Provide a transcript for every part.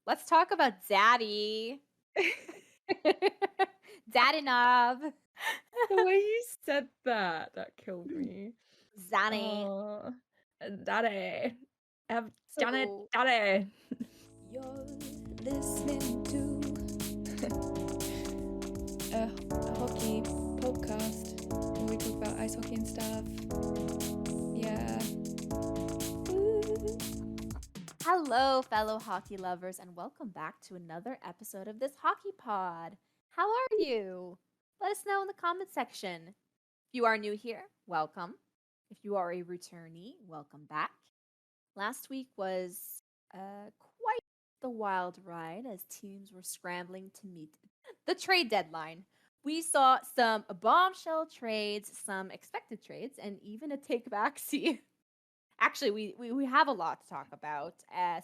Let's talk about Daddy. Dadonov. The way you said that killed me. Zanny. Oh, daddy. I've done it, So daddy. You're listening to a hockey podcast where we talk about ice hockey and stuff. Yeah. Woo. hello, fellow hockey lovers, and welcome back to another episode of this hockey pod. How are you? Let us know in the comment section. If you are new here, welcome. If you are a returnee, welcome back. Last week was quite the wild ride as teams were scrambling to meet the trade deadline. We saw some bombshell trades, some expected trades, and even a take back see. Actually, we have a lot to talk about,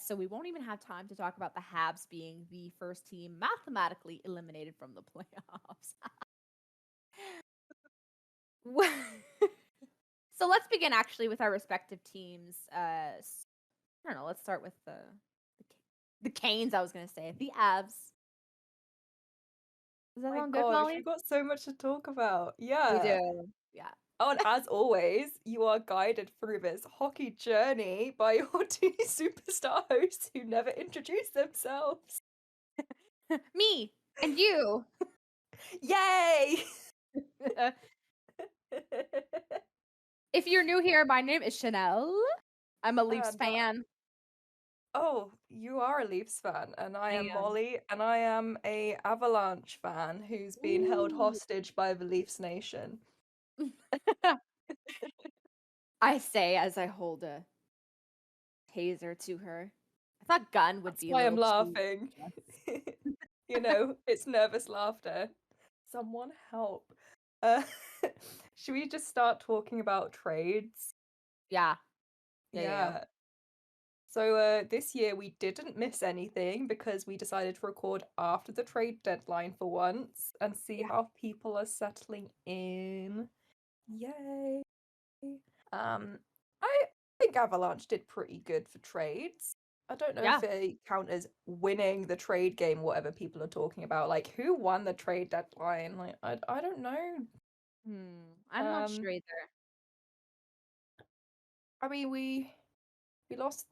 so we won't even have time to talk about the Habs being the first team mathematically eliminated from the playoffs. So let's begin actually with our respective teams. I don't know. Let's start with the Canes. I was gonna say the Avs. Does that My sound good, gosh, Molly? we've got so much to talk about. We Yeah. do. Yeah. Oh, and as always, you are guided through this hockey journey by your two superstar hosts who never introduce themselves. Me and you. Yay! If you're new here, my name is Chanel. I'm a Leafs And fan. oh, you are a Leafs fan, and I I am am. Molly, and I am a Avalanche fan who's been held Ooh. hostage by the Leafs Nation. I say as I hold a taser to her. I thought gun would That's be a why I'm little too. laughing. It's nervous laughter. Someone help. Uh, should we just start talking about trades? Yeah. Yeah. Yeah. So this year we didn't miss anything because we decided to record after the trade deadline for once and see Yeah. how people are settling in. Yay. I think Avalanche did pretty good for trades. I don't know if Yeah. they count as winning the trade game, whatever people are talking about. Like, who won the trade deadline? Like, I don't know. I'm not Um, sure either. I mean, we lost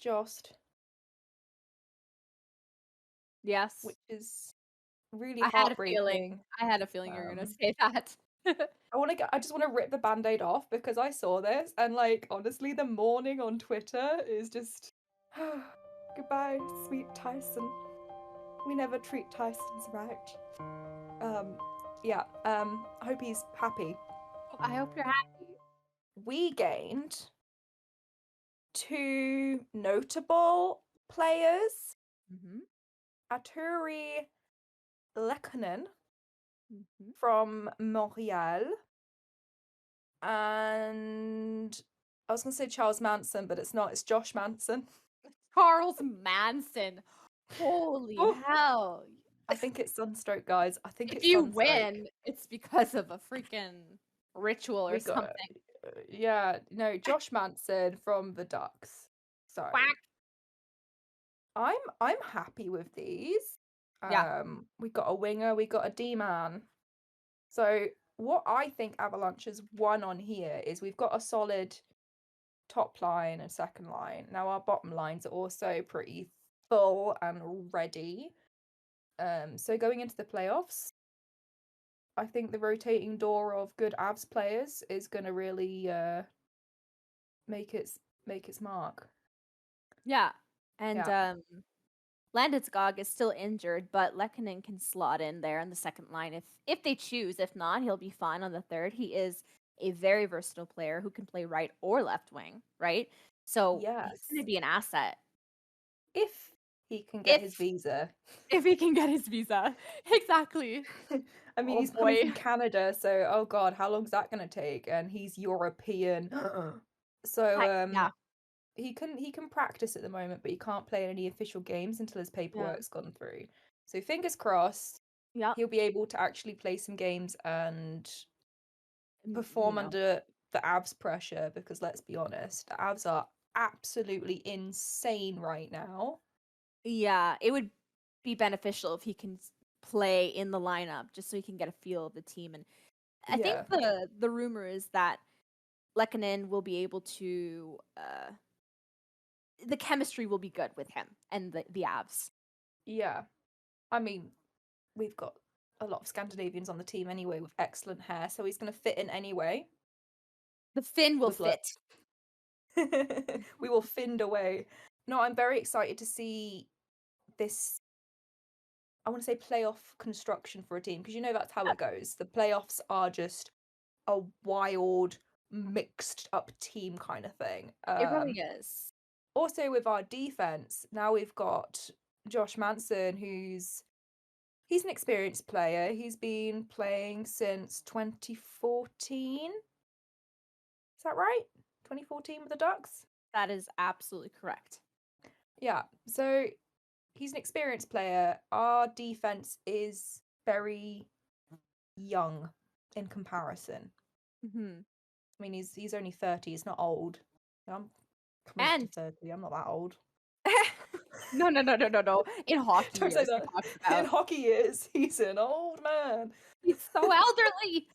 Jost, Yes. which is really I had a feeling. heartbreaking. I had a feeling you were gonna Um, say that. I just want to rip the band-aid off because I saw this and like honestly the mourning on Twitter is just goodbye, sweet Tyson. We never treat Tysons right. Yeah, I hope he's happy. I hope you're happy. We gained two notable players, Mm-hmm. Arturi Lekkonen Mm-hmm. from Montreal and I was gonna say Charles Manson, but it's not, it's Josh Manson. Charles Manson. Holy Oh, hell. I think it's Sunstroke, guys. I think If it's you Sunstroke. win, it's because of a freaking ritual or We got, something. yeah, no, Josh Manson from the Ducks. So Quack. I'm happy with these. Yeah. We got a winger, we got a D-man. So what I think Avalanche has won on here is we've got a solid top line and second line. Now our bottom lines are also pretty full and ready. So going into the playoffs, I think the rotating door of good Avs players is going to really make its mark. Yeah. And Yeah. Landeskog is still injured, but Lekkonen can slot in there in the second line if they choose. If not, he'll be fine on the third. He is a very versatile player who can play right or left wing, right? So he's going to Yes. be an asset If he can get his if visa. if he can get his visa. Exactly. I mean, Oh he's coming boy. from Canada, so oh god, how long's that going to take? And he's European. So Yeah. he can practice at the moment, but he can't play in any official games until his Yeah. paperwork's gone through. So fingers crossed, Yeah. he'll be able to actually play some games and You perform know. under the Avs pressure because let's be honest, the Avs are absolutely insane right now. Yeah, it would be beneficial if he can play in the lineup just so he can get a feel of the team. And I think the rumor is that Lehkonen will be able to the chemistry will be good with him and the Avs. Yeah. I mean, we've got a lot of Scandinavians on the team anyway with excellent hair, so he's going to fit in anyway. The Finn will With fit. We will find a way. No, I'm very excited to see this, I want to say playoff construction for a team, because that's how it goes. The playoffs are just a wild, mixed up team kind of thing. It really is. Also with our defense, now we've got Josh Manson, he's an experienced player. He's been playing since 2014. Is that right? 2014 with the Ducks? That is absolutely correct. Yeah. So he's an experienced player. Our defense is very young in comparison. Mm-hmm. I mean, he's only 30. He's not old. I'm coming up to 30. I'm not that old. No. In hockey, Don't say that. In hockey years, he's an old man. He's so elderly.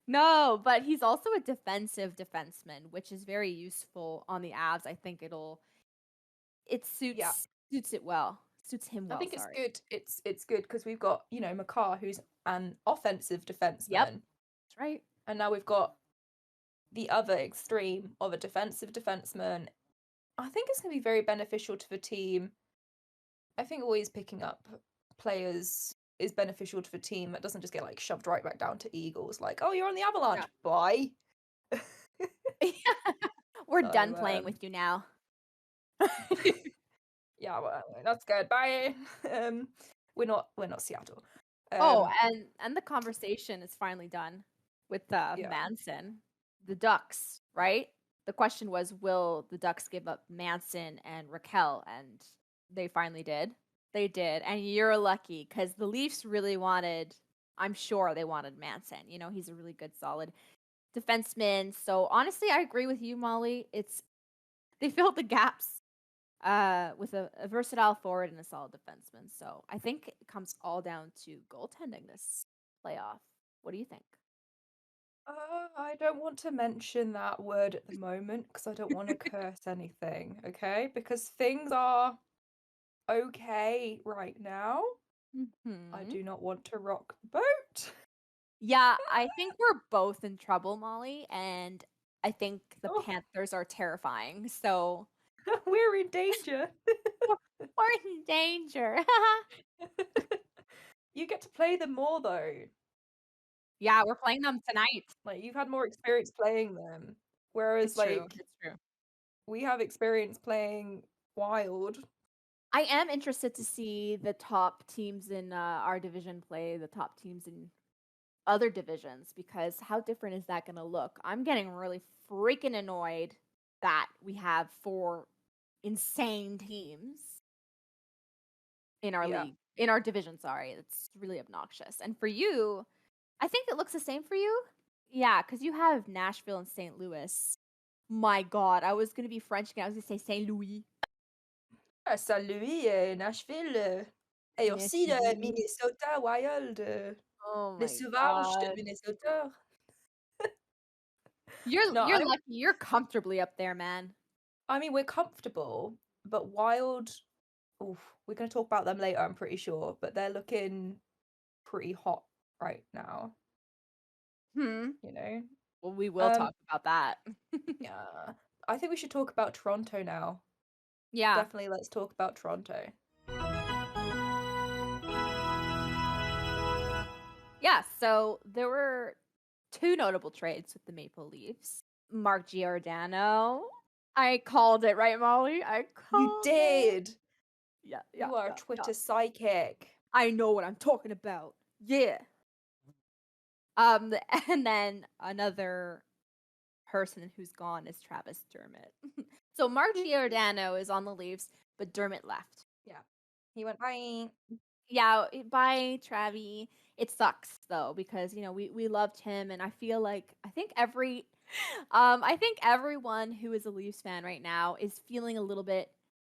No, but he's also a defensive defenseman, which is very useful on the Avs. I think it suits it well. Suits him well. I think it's good. It's good because we've got, Makar, who's an offensive defenseman. Yep. That's right. And now we've got the other extreme of a defensive defenseman. I think it's going to be very beneficial to the team. I think always picking up players is beneficial to the team. That doesn't just get shoved right back down to Eagles. Like, oh, you're on the Avalanche. Yeah. Bye. We're done playing with you now. Yeah, well, that's good. Bye. We're not Seattle. And the conversation is finally done with Manson. The Ducks, right? The question was, will the Ducks give up Manson and Raquel? And they finally did. They did. And you're lucky because the Leafs really wanted, I'm sure they wanted Manson. He's a really good, solid defenseman. So honestly, I agree with you, Molly. They filled the gaps with a versatile forward and a solid defenseman. So I think it comes all down to goaltending this playoff. What do you think? I don't want to mention that word at the moment because I don't want to curse anything, okay? Because things are okay right now. Mm-hmm. I do not want to rock the boat. Yeah, I think we're both in trouble, Molly, and I think the Panthers are terrifying. So we're in danger. We're in danger. You get to play them more though. Yeah, we're playing them tonight. You've had more experience playing them. Whereas it's true. We have experience playing Wild. I am interested to see the top teams in our division play the top teams in other divisions, because how different is that going to look? I'm getting really freaking annoyed that we have 4 insane teams in our league, in our division, sorry. It's really obnoxious. And for you, I think it looks the same for you. Yeah, because you have Nashville and St. Louis. My God, I was going to be French again. I was going to say St. Louis. St. Louis, Nashville. Et aussi le Minnesota Wild. Oh my Les Sauvages de Minnesota. You're lucky. You're comfortably up there, man. I mean, we're comfortable, but Wild, we're going to talk about them later, I'm pretty sure, but they're looking pretty hot right now. Well, we will talk about that. Yeah. I think we should talk about Toronto now. Yeah. Definitely, let's talk about Toronto. Yeah, so there were 2 notable trades with the Maple Leafs. Mark Giordano. I called it, right, Molly? You did. Yeah. You are a Twitter psychic. I know what I'm talking about. Yeah. And then another person who's gone is Travis Dermott. So Mark Giordano is on the Leafs, but Dermott left. Yeah. He went bye. Yeah, bye, Travi. It sucks though, because we loved him, and I feel like I think everyone who is a Leafs fan right now is feeling a little bit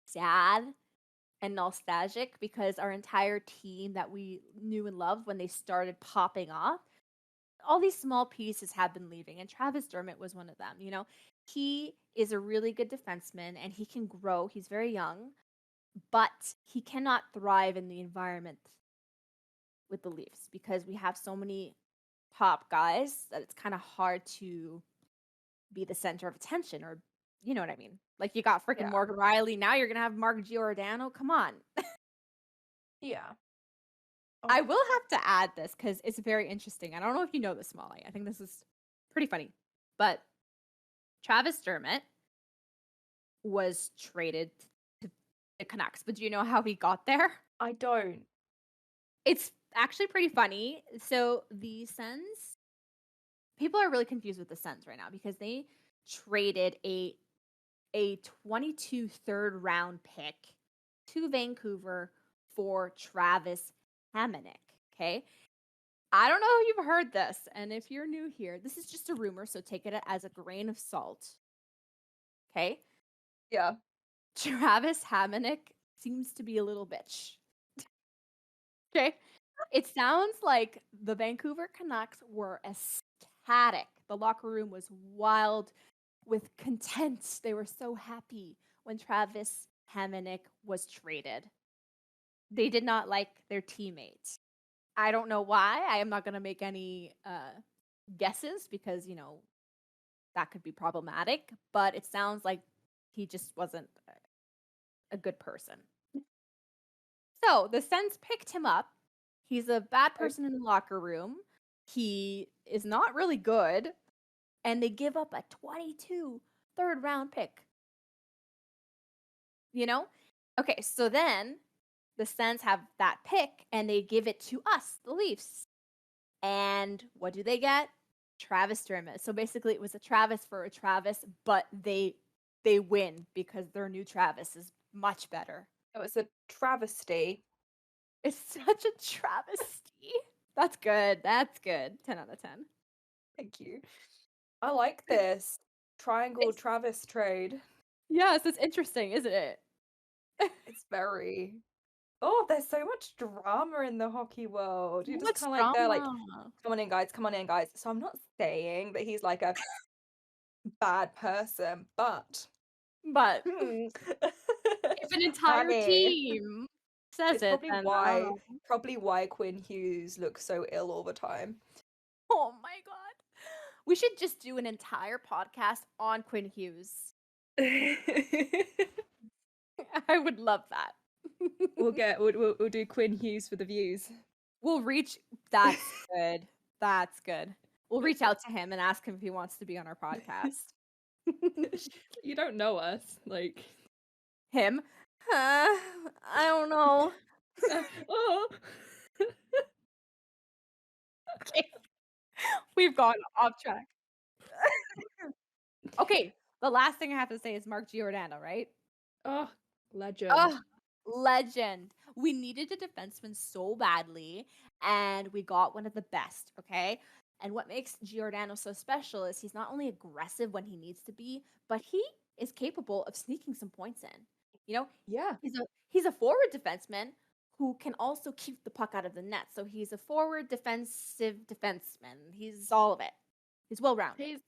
sad and nostalgic because our entire team that we knew and loved when they started popping off, all these small pieces have been leaving, and Travis Dermott was one of them. You know, he is a really good defenseman and he can grow. He's very young, but he cannot thrive in the environment with the Leafs because we have so many top guys that it's kind of hard to be the center of attention, or you know what I mean? Like you got freaking Yeah. Morgan Riley, now you're gonna have Mark Giordano. Come on. Yeah. I will have to add this because it's very interesting. I don't know if you know this, Molly. I think this is pretty funny. But Travis Dermott was traded to the Canucks. But do you know how he got there? I don't. It's actually pretty funny. So the Sens, people are really confused with the Sens right now because they traded a 22 third round pick to Vancouver for Travis Hamonic. Okay. I don't know if you've heard this, and if you're new here, this is just a rumor, so take it as a grain of salt. Okay? Yeah. Travis Hamonic seems to be a little bitch. Okay? It sounds like the Vancouver Canucks were ecstatic. The locker room was wild with content. They were so happy when Travis Hamonic was traded. They did not like their teammates. I don't know why. I am not going to make any guesses because, you know, that could be problematic. But it sounds like he just wasn't a good person. So the Sens picked him up. He's a bad person in the locker room. He is not really good. And they give up a 22 third round pick. You know? Okay, so then the Sens have that pick and they give it to us, the Leafs. And what do they get? Travis Dermott. So basically it was a Travis for a Travis, but they win because their new Travis is much better. It was a travesty. It's such a travesty. That's good. That's good. 10 out of 10. Thank you. I like this. Triangle It's- Travis trade. Yes, it's interesting, isn't it? It's very. Oh, there's so much drama in the hockey world. You're just What's kind of like, they're like, drama? come on in, guys, come on in, guys. So I'm not saying that he's like a bad person, but But if an entire Honey. team says It's it, probably then why Quinn Hughes looks so ill all the time. oh my god. We should just do an entire podcast on Quinn Hughes. I would love that. we'll do Quinn Hughes for the views. We'll reach. That's good. That's good. We'll reach out to him and ask him if he wants to be on our podcast. You don't know us, like Him? I don't know. oh. Okay. We've gone off track. Okay, the last thing I have to say is Mark Giordano, right? Oh, legend. Oh, legend. We needed a defenseman so badly, and we got one of the best, okay? And what makes Giordano so special is he's not only aggressive when he needs to be, but he is capable of sneaking some points in. You know, Yeah. he's a forward defenseman who can also keep the puck out of the net. So he's a forward defensive defenseman. He's all of it. He's well-rounded. He's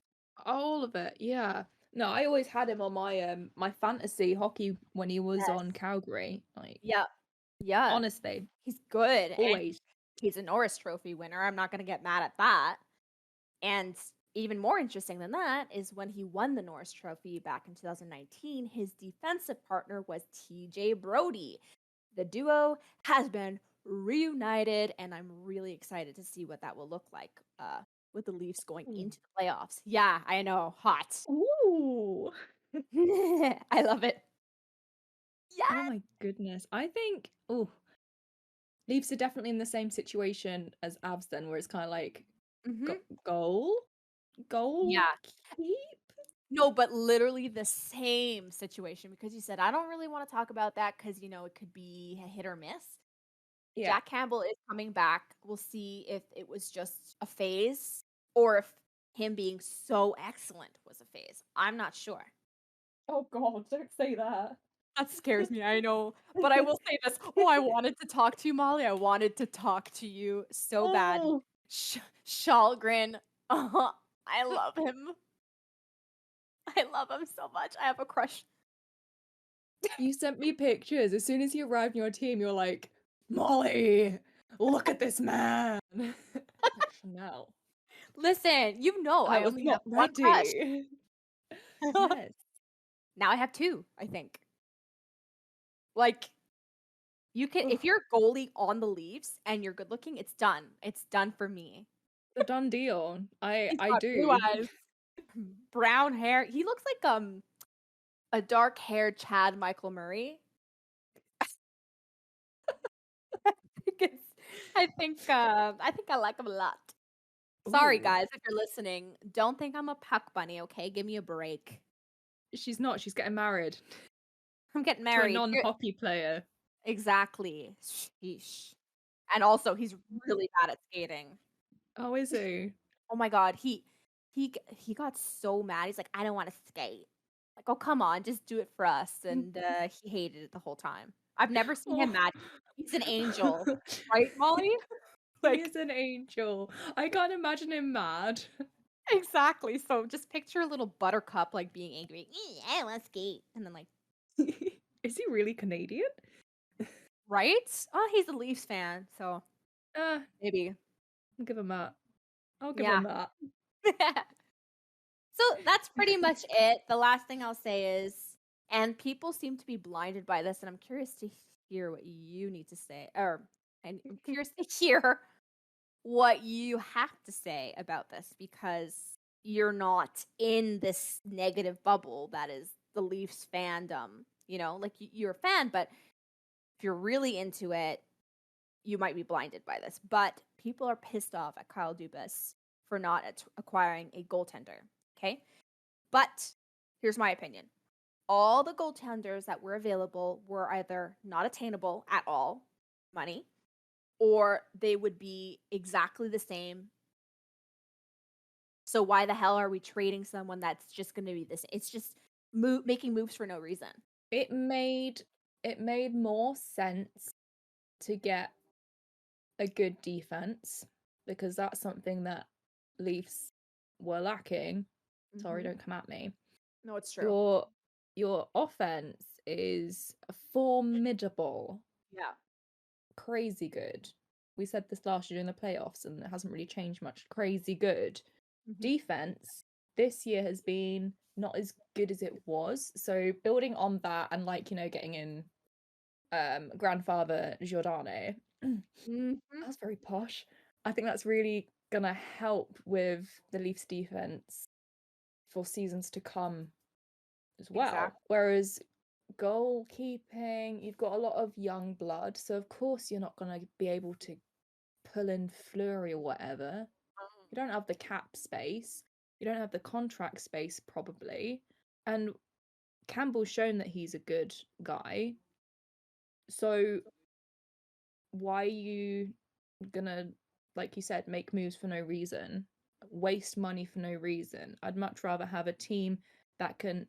all of it, yeah. No, I always had him on my my fantasy hockey when he was on Calgary. Like, Yeah. Yeah. honestly, He's good. and always. He's a Norris Trophy winner. I'm not going to get mad at that. And even more interesting than that is when he won the Norris Trophy back in 2019, his defensive partner was TJ Brody. The duo has been reunited, and I'm really excited to see what that will look like with the Leafs going into the playoffs. Yeah, I know. Hot. Ooh. I love it. Yeah. Oh my goodness. I think Leafs are definitely in the same situation as Avs then, where it's kind of like goal Yeah. keep. No, but literally the same situation because you said, I don't really want to talk about that because, you know, it could be a hit or miss. Yeah. Jack Campbell is coming back. We'll see if it was just a phase or if him being so excellent was a phase. I'm not sure. Oh God, don't say that. That scares me, I know. But I will say this. Oh, I wanted to talk to you, Molly. I wanted to talk to you so bad. Oh, Shalgren. I love him. I love him so much. I have a crush. You sent me pictures. As soon as he arrived in your team, you're like, Molly, look at this man. Like, Chanel. Listen, you know I I was only not have one crush. ready. Yes. Now I have two, I think. Like, you can if Ugh. you're a goalie on the Leafs and you're good looking, it's done. It's done for me. A done deal. I He's got blue do. eyes, brown hair. He looks like a dark-haired Chad Michael Murray. I think I like him a lot. Sorry, Ooh. guys, if you're listening. Don't think I'm a puck bunny, okay? Give me a break. She's not. She's getting married I'm getting to a married. non-hockey player. Exactly. Sheesh. And also, he's really bad at skating. Oh, is he? Oh my god, he got so mad. He's like, I don't want to skate. Like, oh come on, just do it for us. And he hated it the whole time. I've never seen him mad. He's an angel, right, Molly? He Like, is an angel. I can't imagine him mad. exactly. So just picture a little buttercup like being angry. I don't want to skate, and then like, Is he really Canadian? right? Oh, he's a Leafs fan, so maybe. I'll give him that. I'll give Yeah. him that. So that's pretty much it. The last thing I'll say is, and people seem to be blinded by this, and I'm curious to hear what you need to say, or I'm curious to hear what you have to say about this because you're not in this negative bubble that is the Leafs fandom. You know, like you're a fan, but if you're really into it, you might be blinded by this. But people are pissed off at Kyle Dubas for not acquiring a goaltender. Okay. But here's my opinion. All the goaltenders that were available were either not attainable at all, money, or they would be exactly the same. So why the hell are we trading someone that's just going to be this? It's just making moves for no reason. It made more sense to get a good defense because that's something that Leafs were lacking. Sorry, don't come at me. No, it's true. Your offense is formidable. Yeah. Crazy good. We said this last year during the playoffs and it hasn't really changed much. Crazy good. Defense this year has been not as good as it was. So building on that and getting in grandfather Giordano. That's very posh. I think that's really gonna help with the Leafs defense for seasons to come as well. Exactly. Whereas goalkeeping, you've got a lot of young blood, so of course you're not gonna be able to pull in Fleury or whatever. You don't have the cap space. You don't have the contract space probably. And Campbell's shown that he's a good guy. So why are you gonna, like you said, make moves for no reason, waste money for no reason? I'd much rather have a team that can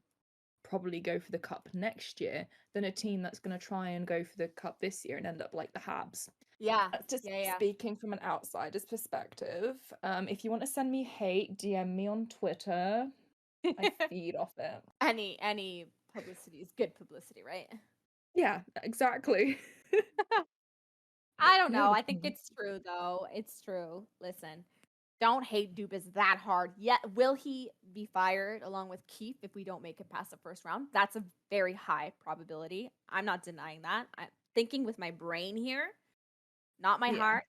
probably go for the cup next year than a team that's going to try and go for the cup this year and end up like the Habs. Yeah. That's just speaking from an outsider's perspective. If you want to send me hate, DM me on Twitter. I feed off it. Any publicity is good publicity, right? Yeah, exactly. I don't know. I think it's true, though. It's true. Listen, don't hate Dubas that hard yet. Will he be fired along with Keith if we don't make it past the first round? That's a very high probability. I'm not denying that. I'm thinking with my brain here, not my heart.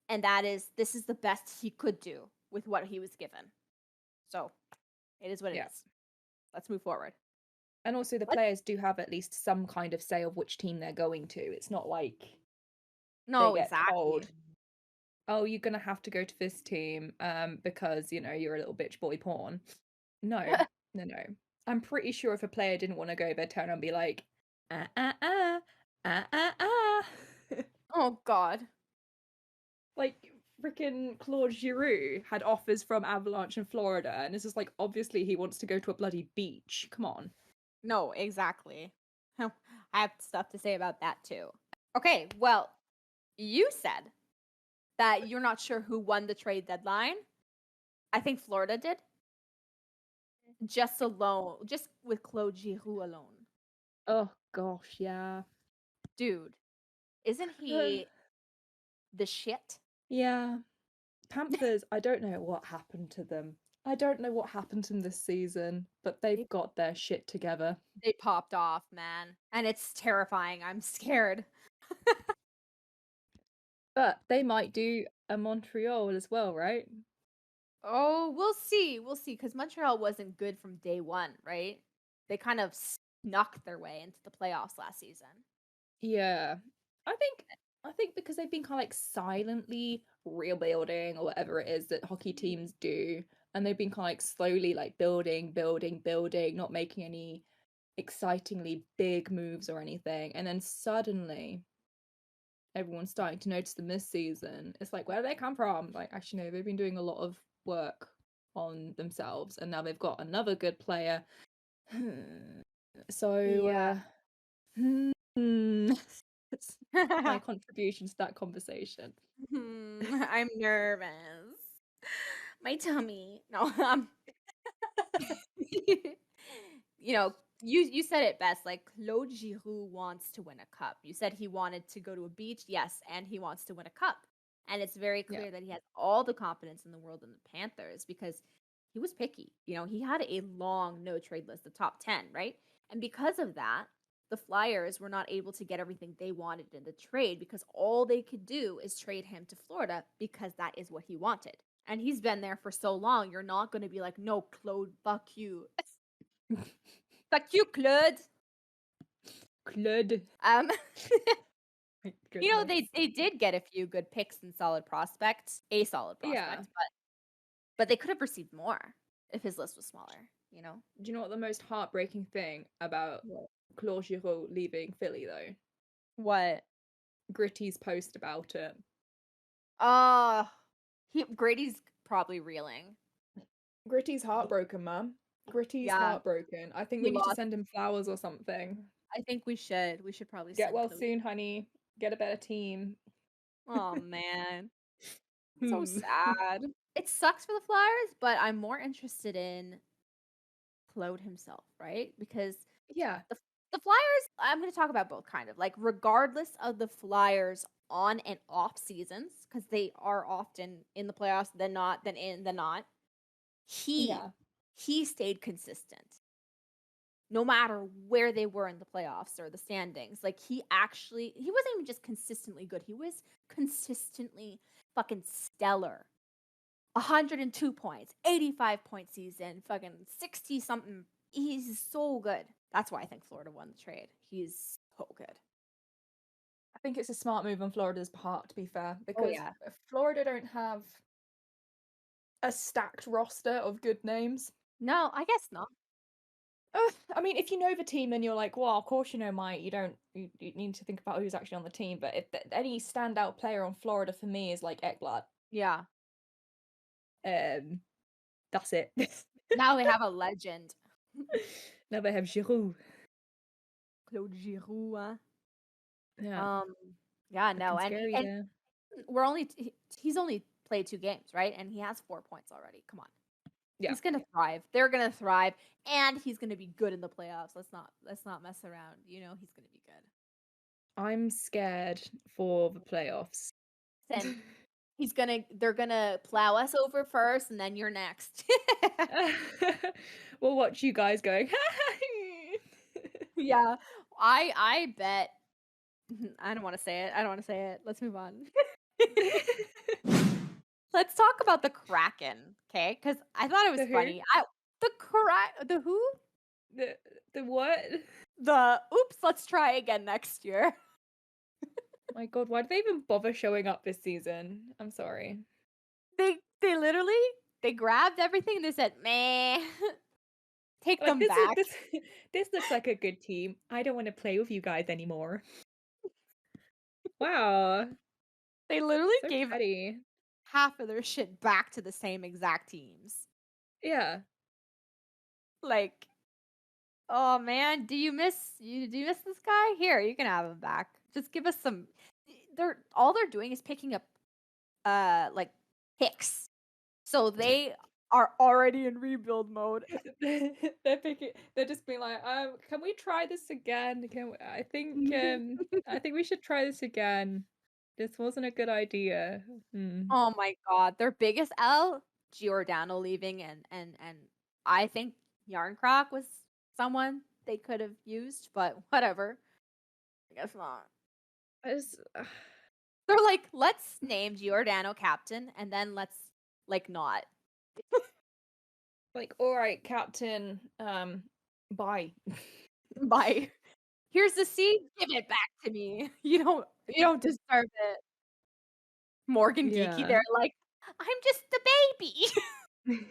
And that is, this is the best he could do with what he was given. So it is what it is. Let's move forward. And also the players do have at least some kind of say of which team they're going to. It's not like no, they get exactly. told, oh, you're gonna have to go to this team because you're a little bitch boy porn. No. I'm pretty sure if a player didn't want to go, they'd turn and be like, Oh god. Like freaking Claude Giroux had offers from Avalanche in Florida, and it's just like obviously he wants to go to a bloody beach. Come on. No, exactly. I have stuff to say about that too. Okay, well, you said that you're not sure who won the trade deadline. I think Florida did. Just with Claude Giroux alone. Oh gosh, yeah. Dude, isn't he the shit? Yeah. Panthers, I don't know what happened to them. I don't know what happened to them this season, but they've got their shit together. They popped off, man. And it's terrifying. I'm scared. But they might do a Montreal as well, right? Oh, we'll see. We'll see. Because Montreal wasn't good from day one, right? They kind of snuck their way into the playoffs last season. Yeah. I think because they've been kind of like silently rebuilding or whatever it is that hockey teams do, and they've been kind of like slowly like building, not making any excitingly big moves or anything, and then suddenly everyone's starting to notice them this season. It's like, where do they come from? Like, actually, no, they've been doing a lot of work on themselves, and now they've got another good player. So, Yeah. that's my contribution to that conversation. I'm nervous. My tummy. No, you said it best. Like Claude Giroux wants to win a cup. You said he wanted to go to a beach, yes, and he wants to win a cup. And it's very clear that he has all the confidence in the world in the Panthers because he was picky. He had a long no trade list, the top 10, right? And because of that, the Flyers were not able to get everything they wanted in the trade because all they could do is trade him to Florida because that is what he wanted. And he's been there for so long. You're not going to be like, no, Claude, fuck you. Fuck you, Claude. Claude. They did get a few good picks and solid prospects, a solid prospect, but they could have received more if his list was smaller, Do you know what the most heartbreaking thing about Claude Giroux leaving Philly, though? What? Gritty's post about it. Grady's probably reeling. Gritty's heartbroken, man. Gritty's heartbroken. I think we need to send him flowers or something. I think we should. We should probably get well soon, honey. Get a better team. Oh man. So sad. It sucks for the Flyers, but I'm more interested in Claude himself, right? Because the Flyers, I'm going to talk about both kind of like regardless of the Flyers on and off seasons, because they are often in the playoffs, then not, then in, then not. He stayed consistent. No matter where they were in the playoffs or the standings. Like he wasn't even just consistently good. He was consistently fucking stellar. 102 points, 85-point season, fucking 60 something. He's so good. That's why I think Florida won the trade. He's so good. I think it's a smart move on Florida's part, to be fair, because Florida don't have a stacked roster of good names. No, I guess not. I mean, if you know the team and you're like, well, of course you know Mike, you need to think about who's actually on the team. But if any standout player on Florida for me is like Ekblad. Yeah. That's it. Now they have a legend. Now they have Giroux. Claude Giroux. Yeah. Yeah, no, and he's only played 2 games, right? And he has 4 points already. Come on. Yeah. He's gonna thrive. They're gonna thrive, and he's gonna be good in the playoffs. Let's not mess around. He's gonna be good. I'm scared for the playoffs. And they're gonna plow us over first, and then you're next. We'll watch you guys going. Yeah, I bet. I don't want to say it. Let's move on. Let's talk about the Kraken, okay? Because I thought it was funny. The who? The what? The oops, let's try again next year. My God, why did they even bother showing up this season? I'm sorry. They literally grabbed everything and they said, meh. Take them back. This looks like a good team. I don't want to play with you guys anymore. Wow. They literally gave half of their shit back to the same exact teams. Yeah. Like, Oh man, do you miss this guy? Here, you can have him back. Just give us some. They're doing is picking up like picks. So they are already in rebuild mode. They're just being like, can we try this again? I think we should try this again. This wasn't a good idea. Oh my god, their biggest L, Giordano leaving, and I think Yarncroc was someone they could have used, but whatever. I guess not. It's, They're like, let's name Giordano captain, and then let's like not. like, all right, Captain, bye. Bye. Here's the seed. Give it back to me. You don't deserve it. Morgan Geeky, Yeah. they're like, I'm just a baby.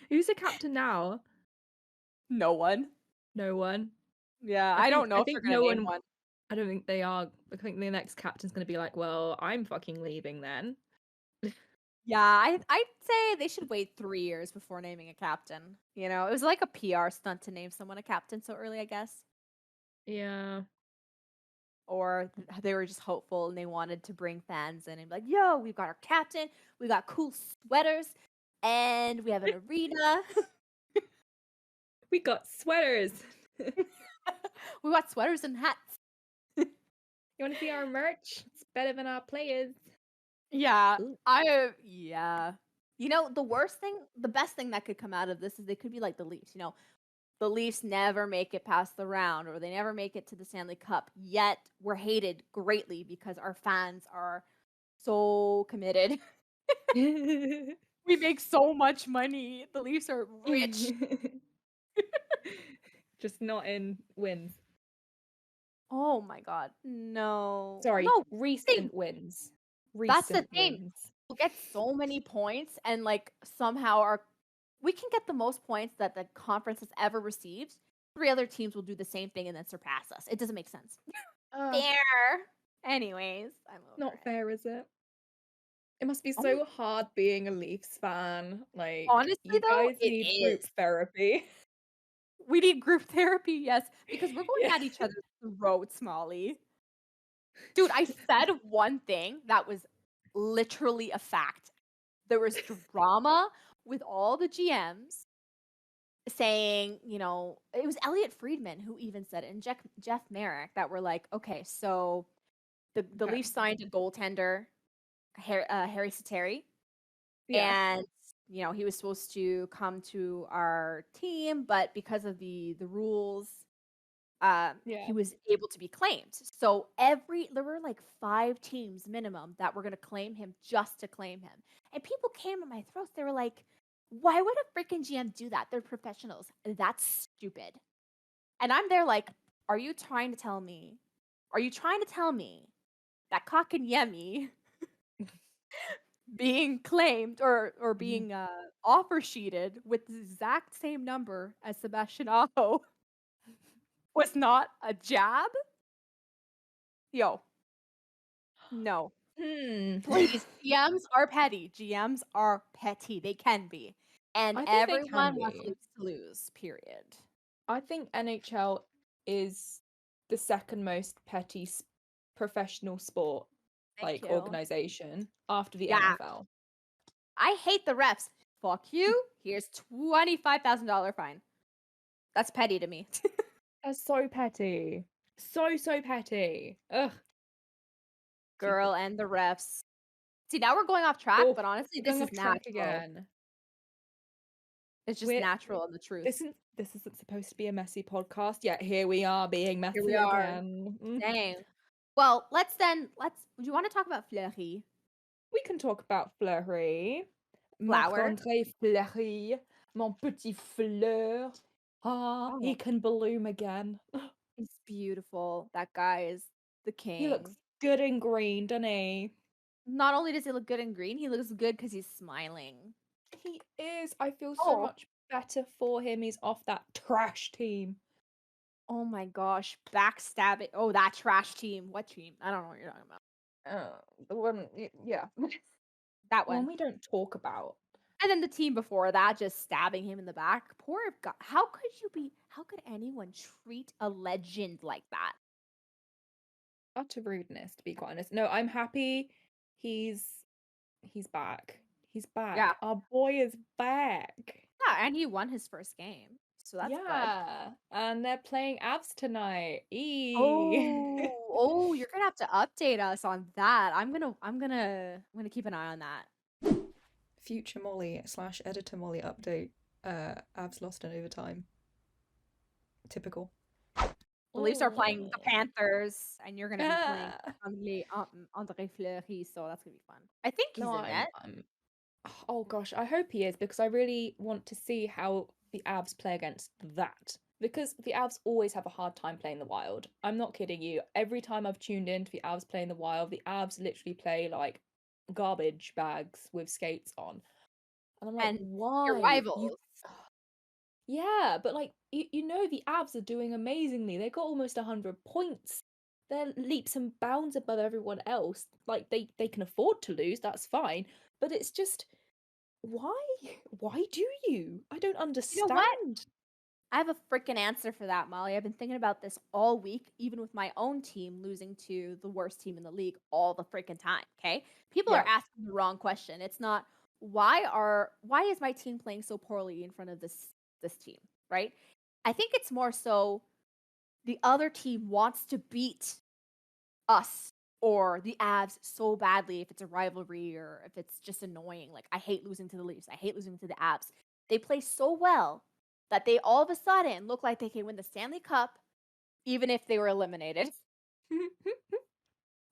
Who's the captain now? No one. No one. Yeah, I don't know I if they're think gonna no name one. one. I don't think they are. I think the next captain's going to be like, well, I'm fucking leaving then. Yeah, I'd say they should wait 3 years before naming a captain. You know, it was like a PR stunt to name someone a captain so early, I guess. Yeah. Or they were just hopeful and they wanted to bring fans in and be like, yo, we've got our captain, we got cool sweaters, and we have an arena. We got sweaters. We got sweaters and hats. You want to see our merch? It's better than our players. Yeah, Ooh. yeah. You know, the best thing that could come out of this is they could be like the Leafs. You know, the Leafs never make it past the round or they never make it to the Stanley Cup, yet we're hated greatly because our fans are so committed. We make so much money. The Leafs are rich. Just not in wins. Oh my god. No. Sorry, No, recent wins. that's the Recent thing. wins. We'll get so many points and like somehow we can get the most points that the conference has ever received. 3 other teams will do the same thing and then surpass us. It doesn't make sense. Fair. Anyways, I'm over Not it. fair, is it? It must be Oh so hard being a Leafs fan. Like, Honestly, you though, guys it need group is. therapy. We need group therapy, yes, because we're going Yeah. at each other's throats, Molly. Dude, I said one thing that was literally a fact. There was drama with all the GMs saying, you know, it was Elliot Friedman who even said it, and Jeff Merrick that were like, okay, so the Okay. Leafs signed a goaltender, Harry Sateri, Yeah. and you know he was supposed to come to our team, but because of the rules, Yeah. he was able to be claimed. So there were like 5 teams minimum that were going to claim him just to claim him, and people came at my throats. They were like, "Why would a freaking GM do that? They're professionals. That's stupid." And I'm there like, "Are you trying to tell me? Are you trying to tell me that Kakanyemi being claimed or being offer sheeted with the exact same number as Sebastian Aho was not a jab?" Yo, no. Please, GMs are petty. GMs are petty. They can be. And I think they can everyone wants be. Leafs to lose, period. I think NHL is the second most petty professional sport Thank you. organization after the Yeah. NFL. I hate the refs. Fuck you. Here's $25,000 fine. That's petty to me. That's so petty. So petty. Ugh. Girl and the refs. See, now we're going off track, Oh, but honestly, we're this going is off track natural. again. It's just natural and the truth. This isn't supposed to be a messy podcast, yet here we are being messy Here we are. again. Dang. Well, do you want to talk about Fleury? We can talk about Fleury. Flower. Marc-Andre Fleury. Mon petit fleur. He can bloom again. He's beautiful. That guy is the king. He looks good in green, doesn't he? Not only does he look good in green, he looks good because he's smiling. He is. I feel so much better for him. He's off that trash team. Oh my gosh. Backstabbing. Oh, that trash team. What team? I don't know what you're talking about. The one, yeah. That one. One we don't talk about. And then the team before that just stabbing him in the back. Poor guy. How could anyone treat a legend like that? Utter rudeness, to be quite honest. No, I'm happy he's back. He's back. Yeah. Our boy is back. Yeah, and he won his first game. So that's good. Yeah. And they're playing Avs tonight. Oh, you're gonna have to update us on that. I'm gonna keep an eye on that. Future Molly / editor Molly update. Avs lost in overtime. Typical. The Leafs are playing the Panthers, and you're gonna be Yeah. playing Marc-Andre Fleury, so that's gonna be fun. I think he's in net. Oh gosh, I hope he is, because I really want to see how the Avs play against that. Because the Avs always have a hard time playing the Wild. I'm not kidding you. Every time I've tuned in to the Avs playing the Wild, the Avs literally play like garbage bags with skates on. And I'm like, And why? your rivals. Yeah, but like you know the Avs are doing amazingly. They got almost 100 points. They're leaps and bounds above everyone else. Like they can afford to lose, that's fine. But it's just why? Why do you? I don't understand. You know what? I have a freaking answer for that, Molly. I've been thinking about this all week, even with my own team losing to the worst team in the league all the freaking time. Okay, people are asking the wrong question. It's not why is my team playing so poorly in front of this team, right? I think it's more so the other team wants to beat us or the Avs so badly if it's a rivalry or if it's just annoying. Like, I hate losing to the Leafs. I hate losing to the Avs. They play so well that they all of a sudden look like they can win the Stanley Cup even if they were eliminated.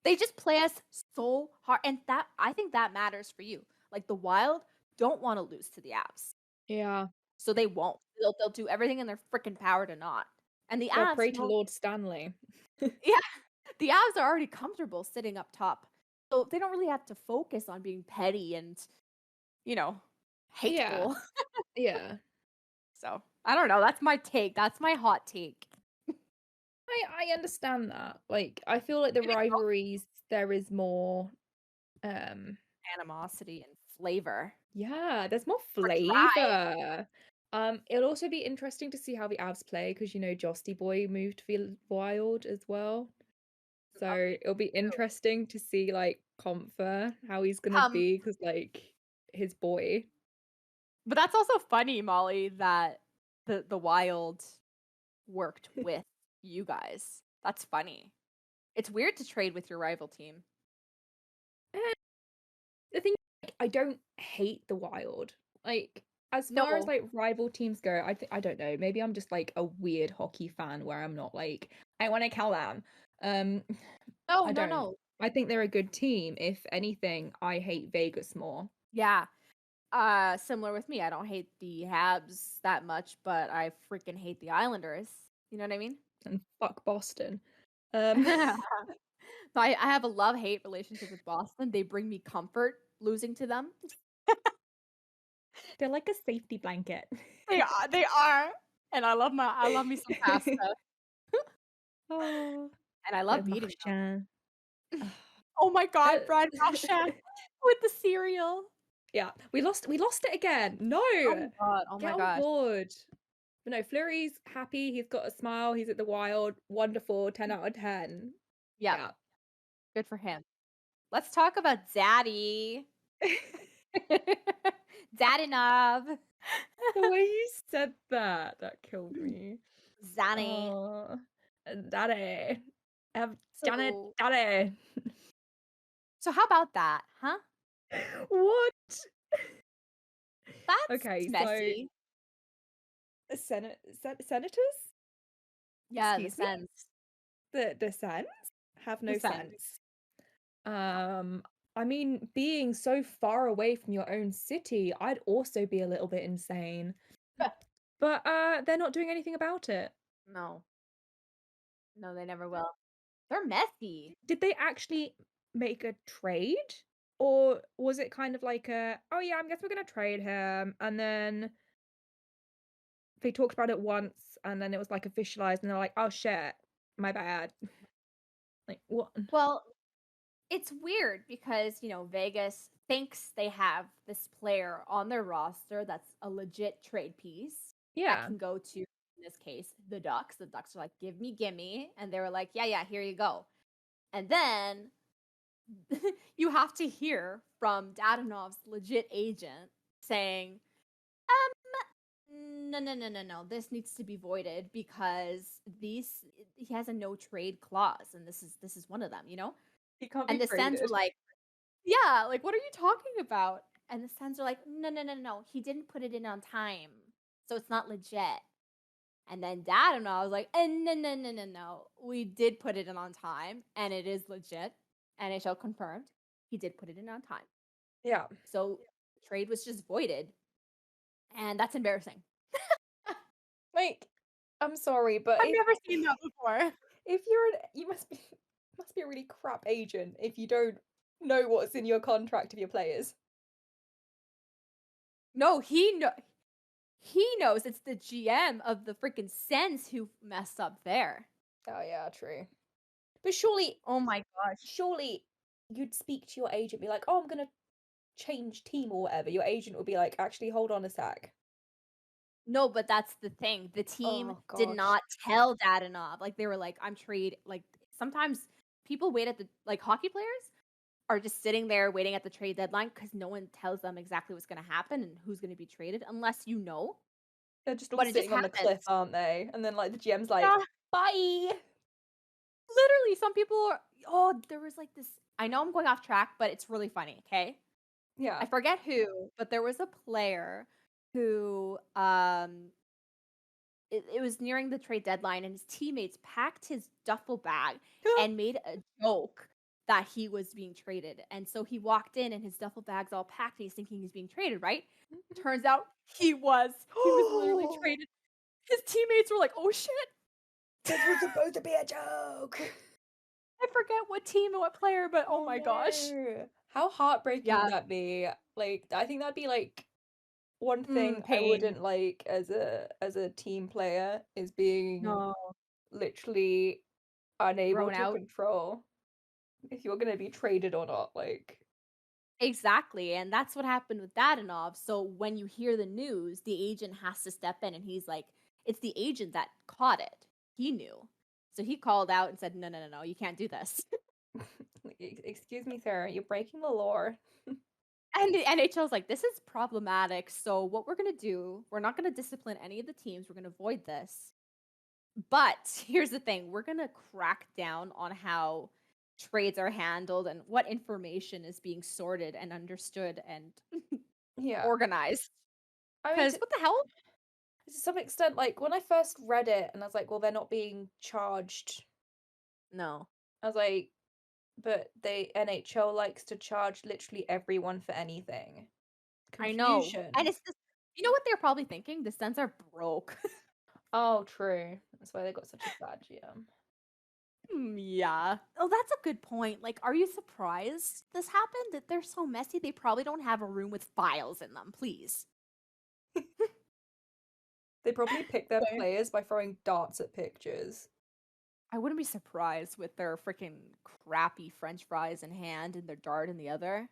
They just play us so hard. And that, I think that matters for you. Like, the Wild don't want to lose to the Avs. Yeah. So they won't. They'll do everything in their freaking power to not. And the They'll Avs, pray to Lord Stanley. yeah, the Avs are already comfortable sitting up top. So they don't really have to focus on being petty and, hateful. Yeah. So I don't know. That's my take. That's my hot take. I understand that. Like, I feel like the rivalries, there is more Animosity and flavor. yeah, there's more drive. flavor. It'll also be interesting to see how the Avs play, because Josty Boy moved to the Wild as well. So it'll be interesting to see like Comfer, how he's gonna be, because like his boy. But that's also funny, Molly, that the Wild worked with you guys. That's funny. It's weird to trade with your rival team. The thing, like, I don't hate the Wild. Like, as far as like rival teams go, I don't know. Maybe I'm just like a weird hockey fan where I'm not like I want to kill them. No. I think they're a good team. If anything, I hate Vegas more. Yeah. Similar with me. I don't hate the Habs that much, but I freaking hate the Islanders. You know what I mean? And fuck Boston. So I have a love-hate relationship with Boston. They bring me comfort losing to them. They're like a safety blanket. They are. And I love me some pasta. Oh. And I love beating them. Oh. Oh my god, Brad Russia with the cereal. Yeah, we lost it again. No. Oh my god. Lord. But no, Fleury's happy. He's got a smile. He's at the Wild. Wonderful. 10 out of 10. Yeah. Good for him. Let's talk about Daddy. Dadonov. The way you said that killed me. Zanny. Daddy. Daddy. So how about that, huh? What? That's messy. So senators? Yeah, the Sens. The Sens have no sense. I mean, being so far away from your own city, I'd also be a little bit insane. But they're not doing anything about it. No, they never will. They're messy. Did they actually make a trade? Or was it kind of like oh yeah, I guess we're gonna trade him, and then they talked about it once, and then it was like officialized, and they're like, oh shit, my bad. Like, what? Well, it's weird because, Vegas thinks they have this player on their roster that's a legit trade piece that Yeah. can go to, in this case, the Ducks. The Ducks are like, gimme. And they were like, yeah, here you go. And then you have to hear from Dadonov's legit agent saying, no. This needs to be voided because he has a no trade clause, and this is one of them, you know? He can't And be the Sens were traded. like, yeah, like, what are you talking about? And the Sens are like, no. He didn't put it in on time, so it's not legit. And then Dadonov was like, no. We did put it in on time, and it is legit. NHL confirmed. He did put it in on time. Yeah. So trade was just voided. And that's embarrassing. Like, I'm sorry, but I've never seen that before. if you must be a really crap agent if you don't know what's in your contract of your players. No, he knows. It's the GM of the freaking Sens who messed up there. Oh yeah, true. But surely, Oh my gosh. surely you'd speak to your agent, be like, "Oh, I'm gonna change team or whatever." Your agent would be like, "Actually, hold on a sec." No, but that's the thing. The team Oh did gosh. not tell Dadonov. Like, they were like, I'm trade. Like, sometimes people wait at the, like, hockey players are just sitting there waiting at the trade deadline because no one tells them exactly what's going to happen and who's going to be traded unless you know. They're just all But it just sitting on the cliff, happens. aren't they? And then like the GM's like, Yeah, "Bye." literally, some people are, oh, there was like this. I know I'm going off track, but it's really funny, okay? Yeah. I forget who, but there was a player who it was nearing the trade deadline and his teammates packed his duffel bag and made a joke that he was being traded. And so he walked in and his duffel bag's all packed and he's thinking he's being traded, right? Turns out he was. He was literally traded. His teammates were like, "Oh shit." This was supposed to be a joke. I forget what team and what player, but oh my gosh. No. How heartbreaking Yeah. would that be? Like, I think that'd be like one thing I Pain. wouldn't like as a team player is being No. literally unable Thrown to out. control if you're gonna be traded or not. Like, Exactly, and that's what happened with Dadonov. So when you hear the news, the agent has to step in, and he's like, "It's the agent that caught it. He knew." So he called out and said, No, you can't do this." excuse me, sir, you're breaking the law. And the NHL's like, "This is problematic. So what we're gonna do? We're not gonna discipline any of the teams. We're gonna void this. But here's the thing: we're gonna crack down on how trades are handled and what information is being sorted and understood and Yeah. organized. I mean, Because what the hell?" to some extent, like when I first read it and I was like, well, they're not being charged. No. I was like, but the NHL likes to charge literally everyone for anything. I know. And Confusion. it's just, you know what they're probably thinking? The Sens are broke. Oh, true. That's why they got such a bad GM. Yeah. Oh, that's a good point. Like, are you surprised this happened? That they're so messy, they probably don't have a room with files in them, please. They probably pick their Okay. players by throwing darts at pictures. I wouldn't be surprised with their freaking crappy French fries in hand and their dart in the other.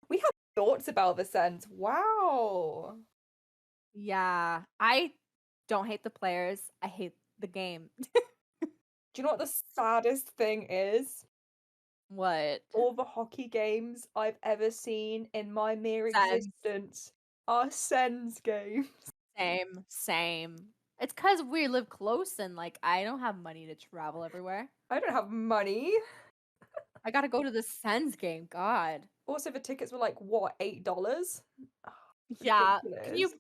We have thoughts about the Sens. Wow. Yeah. I don't hate the players. I hate the game. Do you know what the saddest thing is? What? All the hockey games I've ever seen in my mere Sens. existence are Sens games. Same. It's because we live close and like I don't have money to travel everywhere. I don't have money. I gotta go to the Sens game. God. Also, the tickets were like, what, $8? Yeah. Can you Ridiculous.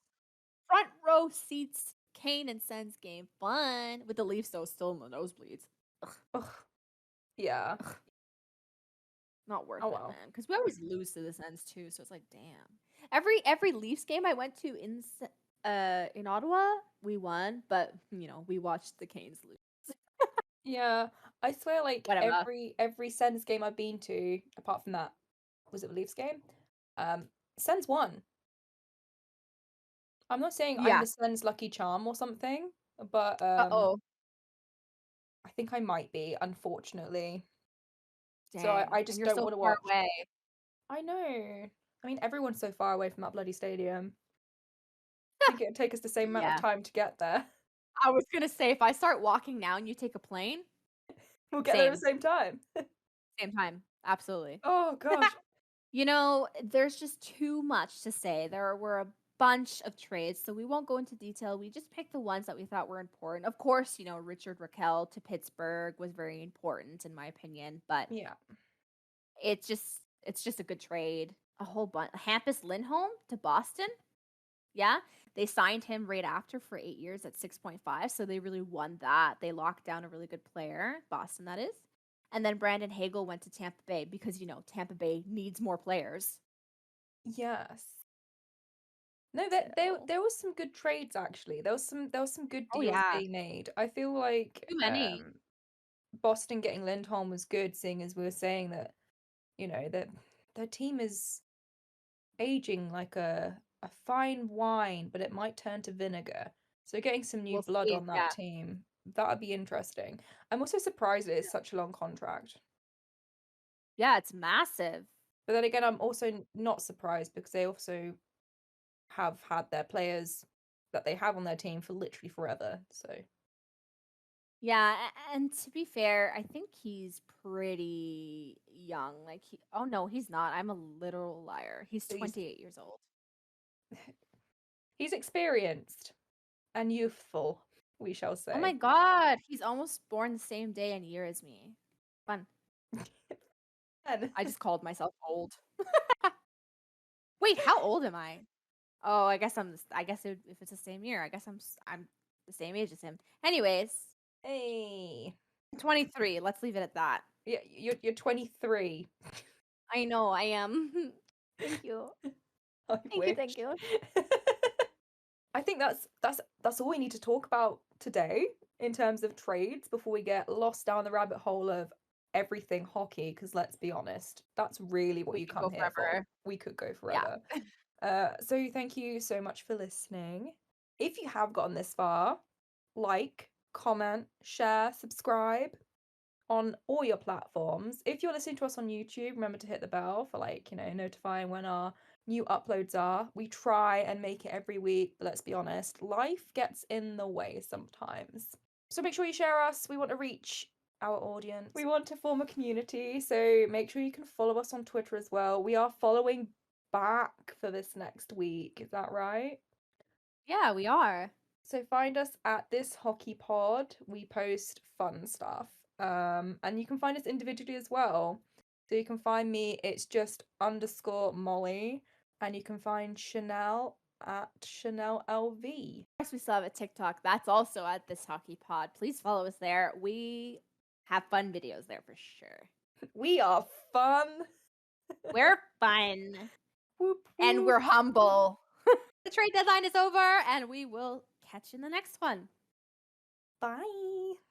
front row seats Kane and Sens game? Fun. With the Leafs though still in the nosebleeds. Ugh. Yeah. Not worth Oh it, well. man. Because we always lose to the Sens too, so it's like damn. Every Leafs game I went to in Ottawa, we won, but you know, we watched the Canes lose. Yeah. I swear, like Whatever. every Sens game I've been to, apart from that, was it the Leafs game? Sens won. I'm not saying I'm Yeah. the Sens lucky charm or something, but Uh-oh. I think I might be, unfortunately. So I Dang. just And you're don't so want to far watch. away. I know. I mean, everyone's so far away from that bloody stadium. I think it'd take us the same amount of Yeah. time to get there. I was gonna say, if I start walking now and you take a plane, We'll get there at the Same. same time. same time. Absolutely. Oh gosh. You know, there's just too much to say. There were a bunch of trades, so we won't go into detail. We just picked the ones that we thought were important. Of course, you know, Richard Raquel to Pittsburgh was very important in my opinion, but Yeah. it's just a good trade. A whole bunch. Hampus Lindholm to Boston. Yeah. They signed him right after for 8 years at 6.5, so they really won that. They locked down a really good player, Boston that is. And then Brandon Hagel went to Tampa Bay because, you know, Tampa Bay needs more players. Yes. No, So, there was some good trades actually. There was some good oh deals yeah, being made. I feel like too many. Boston getting Lindholm was good, seeing as we were saying that, you know, that their team is aging like a fine wine, but it might turn to vinegar. So getting some new We'll blood see. on Yeah. that team, that would be interesting. I'm also surprised it is such a long contract. Yeah, it's massive. But then again, I'm also not surprised because they also have had their players that they have on their team for literally forever. So Yeah, and to be fair, I think he's pretty young. Like oh no, he's not. I'm a literal liar. He's he's 28 years old. he's experienced and youthful, we shall Oh my say. god, he's almost born the same day and year as me. Fun. And I just called myself old. Wait, how old am I? Oh, I guess if it's the same year, I guess I'm the same age as him. Anyways, hey, 23. Let's leave it at that. yeah, you're 23. I know I am. Thank you. I Thank you, wish. thank you. I think that's all we need to talk about today in terms of trades before we get lost down the rabbit hole of everything hockey. Because let's be honest, that's really what We you could come go here for. forever. We could go Yeah. forever. So thank you so much for listening. If you have gotten this far, like, comment, share, subscribe on all your platforms. If you're listening to us on YouTube, remember to hit the bell for notifying when our new uploads are. We try and make it every week, but let's be honest, life gets in the way sometimes. So make sure you share us. We want to reach our audience. We want to form a community, so make sure you can follow us on Twitter as well. We are following back for this next week. Is that right? Yeah, we are. So find us at This Hockey Pod. We post fun stuff. And you can find us individually as well. So you can find me, it's just _Molly. And you can find Chanel at Chanel LV. Of course, we still have a TikTok. That's also at This Hockey Pod. Please follow us there. We have fun videos there for sure. We are fun. We're fun. Whoop, And whoop. we're humble. The trade deadline is over, and we will catch you in the next one. Bye.